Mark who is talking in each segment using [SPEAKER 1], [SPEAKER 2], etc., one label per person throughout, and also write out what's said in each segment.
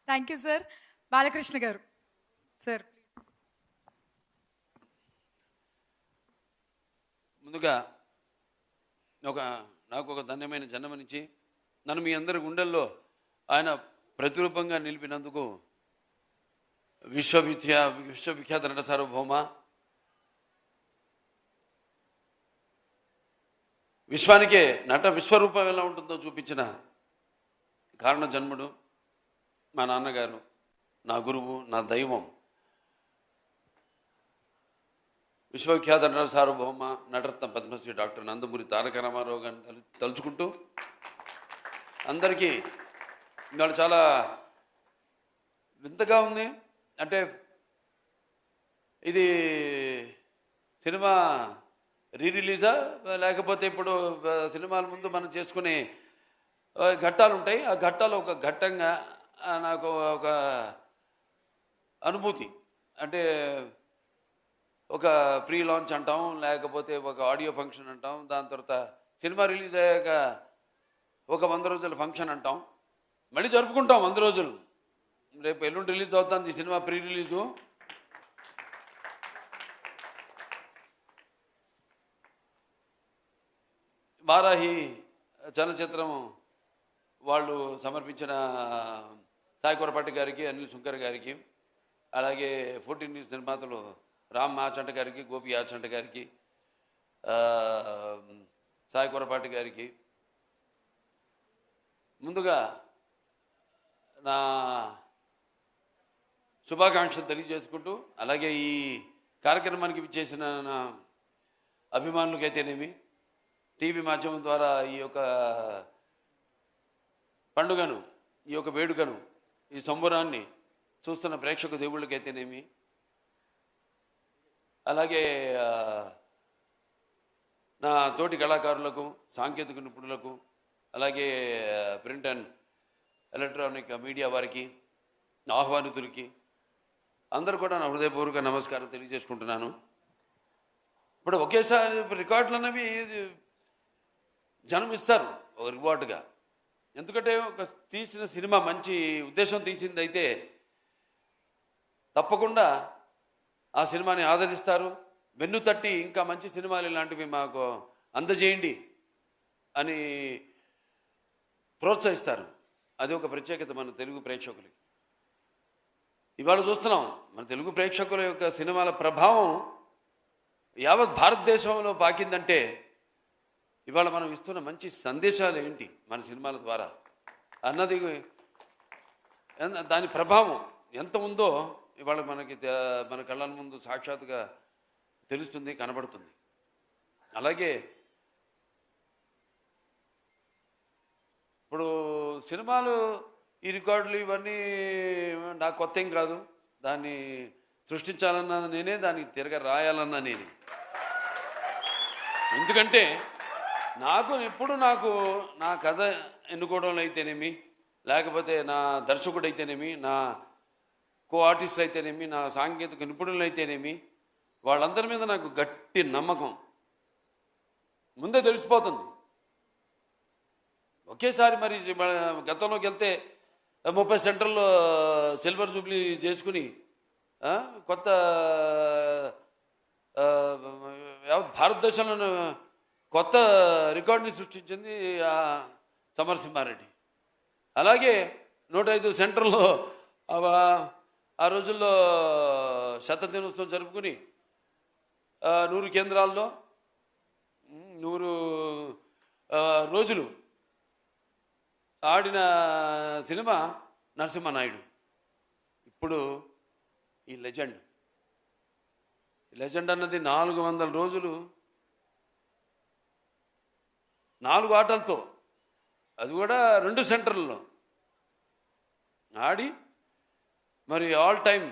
[SPEAKER 1] Thank you sir. Balakrishna గారు sir.
[SPEAKER 2] ముందుగా నాకు ఒక ధన్యమైన జన్మనిచ్చి నన్ను మీ అందరి గుండెల్లో ఆయన ప్రతిరూపంగా నిలిపినందుకు విశ్వవిఖ్యాత నట సార్వభౌమ, విశ్వానికే నట విశ్వరూపం ఎలా ఉంటుందో చూపించిన కారణ జన్ముడు మా నాన్నగారు, నా గురువు, నా దైవం, విశ్వవిఖ్యాత నట సార్వభౌమ నటరత్న పద్మశ్రీ డాక్టర్ నందమూరి తారక రామారావు గారిని తలుచుకుంటూ అందరికీ ఇవాళ చాలా వింతగా ఉంది. అంటే ఇది సినిమా రిలీజా లేకపోతే ఇప్పుడు సినిమాల ముందు మనం చేసుకునే ఘట్టాలు ఉంటాయి, ఆ ఘట్టాలు ఒక ఘట్టంగా నాకు ఒక అనుభూతి. అంటే ఒక ప్రీ లాంచ్ అంటాం, లేకపోతే ఒక ఆడియో ఫంక్షన్ అంటాం, దాని తర్వాత సినిమా రిలీజ్ అయ్యాక ఒక 100 రోజుల ఫంక్షన్ అంటాం, మళ్ళీ జరుపుకుంటాం 100 రోజులు. రేపు ఎల్లుండి రిలీజ్ అవుతుంది ఈ సినిమా ప్రీ రిలీజు. వారాహి చలనచిత్రం వాళ్ళు సమర్పించిన సాయి కొరపాటి గారికి, అనిల్ శుంకర్ గారికి, అలాగే 14 న్యూస్ నిర్మాతలు రామ్ ఆచంట గారికి, గోపి ఆచంట గారికి, సాయి కొరపాటి గారికి ముందుగా నా శుభాకాంక్షలు తెలియజేసుకుంటూ, అలాగే ఈ కార్యక్రమానికి విచ్చేసిన నా అభిమానులకైతేనేమి, టీవీ మాధ్యమం ద్వారా ఈ యొక్క పండుగను, ఈ యొక్క వేడుకను, ఈ సంబరాన్ని చూస్తున్న ప్రేక్షక దేవుళ్ళకైతేనేమి, అలాగే నా తోటి కళాకారులకు, సాంకేతిక నిపుణులకు, అలాగే ప్రింట్ అండ్ ఎలక్ట్రానిక్ మీడియా వారికి, ఆహ్వానితులకి అందరూ కూడా నా హృదయపూర్వక నమస్కారం తెలియజేసుకుంటున్నాను. ఇప్పుడు ఒకేసారి రికార్డులు అనేవి జనం ఇస్తారు ఒక రివార్డుగా. ఎందుకంటే ఒక తీసిన సినిమా మంచి ఉద్దేశం తీసింది అయితే తప్పకుండా ఆ సినిమాని ఆదరిస్తారు, వెన్ను తట్టి ఇంకా మంచి సినిమాలు ఇలాంటివి మాకు అందజేయండి అని ప్రోత్సహిస్తారు. అది ఒక ప్రత్యేకత మన తెలుగు ప్రేక్షకులకి. ఇవాళ చూస్తున్నాం మన తెలుగు ప్రేక్షకుల యొక్క సినిమాల ప్రభావం యావత్ భారతదేశంలో పాకిందంటే ఇవాళ మనం ఇస్తున్న మంచి సందేశాలు ఏంటి మన సినిమాల ద్వారా అన్నది, దాని ప్రభావం ఎంత ఉందో ఇవాళ మన కళ్ళ ముందు సాక్షాత్తుగా తెలుస్తుంది, కనబడుతుంది. అలాగే ఇప్పుడు సినిమాలు ఈ రికార్డులు ఇవన్నీ నాకు కొత్త ఏం కాదు. దాన్ని సృష్టించాలన్నా నేనే, దానికి తిరగ రాయాలన్నా నేనే. ఎందుకంటే ఎప్పుడు నా కథ ఎన్నుకోవడంలో అయితేనేమి, లేకపోతే నా దర్శకుడు అయితేనేమి, నా కో ఆర్టిస్టులు అయితేనేమి, నా సాంకేతిక నిపుణులు అయితేనేమి, వాళ్ళందరి మీద నాకు గట్టి నమ్మకం ముందే తెలిసిపోతుంది. ఒకేసారి మరి గతంలోకి వెళ్తే 30 సెంటర్లో సిల్వర్ జూబ్లీ చేసుకుని కొత్త భారతదేశంలో కొత్త రికార్డుని సృష్టించింది సమరసింహారెడ్డి. అలాగే 105 సెంటర్లో ఆ రోజుల్లో శతదినోత్సవం జరుపుకుని 100 కేంద్రాల్లో 100 రోజులు ఆడిన సినిమా నరసింహనాయుడు. ఇప్పుడు ఈ లెజెండ్ అన్నది 400 రోజులు 4 ఆటలతో, అది కూడా 2 సెంటర్లలో ఆడి మరి ఆల్ టైమ్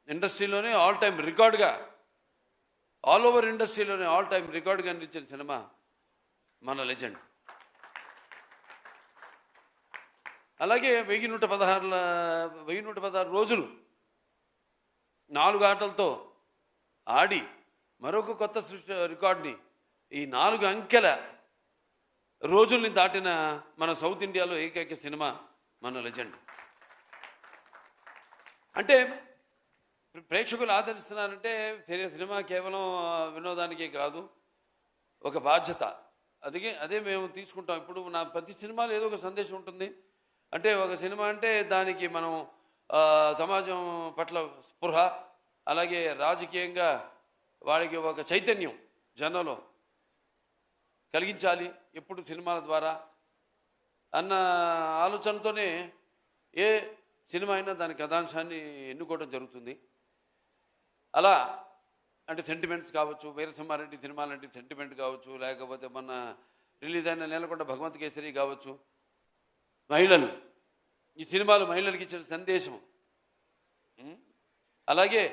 [SPEAKER 2] ఇండస్ట్రీలోనే ఆల్ టైమ్ రికార్డుగా, ఆల్ ఓవర్ ఇండస్ట్రీలోనే ఆల్ టైమ్ రికార్డుగా నిలిచిన సినిమా మన లెజెండ్. అలాగే 1116 రోజులు 4 ఆటలతో ఆడి మరొక కొత్త రికార్డుని, ఈ 4 అంకెల రోజుల్ని దాటిన మన సౌత్ ఇండియాలో ఏకైక సినిమా మన లెజెండ్. అంటే ప్రేక్షకులు ఆదరిస్తున్నారంటే సినిమా కేవలం వినోదానికే కాదు, ఒక బాధ్యత. అదే మేము తీసుకుంటాం. ఇప్పుడు నా ప్రతి సినిమాలో ఏదో ఒక సందేశం ఉంటుంది. అంటే ఒక సినిమా అంటే దానికి మనం సమాజం పట్ల స్పృహ, అలాగే రాజకీయంగా వాడికి ఒక చైతన్యం జనంలో కలిగించాలి ఎప్పుడు సినిమాల ద్వారా అన్న ఆలోచనతోనే ఏ సినిమా అయినా దాని కథాంశాన్ని ఎన్నుకోవడం జరుగుతుంది. అలా అంటే సెంటిమెంట్స్ కావచ్చు, వీరసింహారెడ్డి సినిమా లాంటి సెంటిమెంట్ కావచ్చు, లేకపోతే మొన్న రిలీజ్ అయిన నేలకొండ భగవంత్ కేసరి కావచ్చు, మహిళలు, ఈ సినిమాలు మహిళలకు ఇచ్చిన సందేశం. అలాగే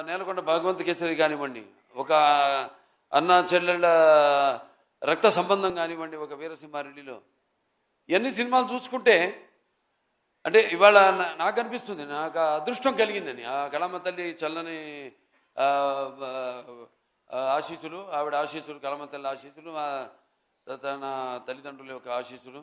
[SPEAKER 2] నేలకొండ భగవంత్ కేసరి కానివ్వండి, ఒక అన్నా చెల్లెళ్ళ రక్త సంబంధం కానివ్వండి, ఒక వీరసింహారెడ్డిలో ఇవన్నీ సినిమాలు చూసుకుంటే అంటే ఇవాళ నాకు అనిపిస్తుంది, నాకు అదృష్టం కలిగిందని. ఆ కళమ్మ తల్లి చల్లని ఆశీస్సులు, ఆవిడ ఆశీస్సులు, కళమ్మ తల్లి ఆశీస్సులు, తన తల్లిదండ్రుల యొక్క ఆశీస్సులు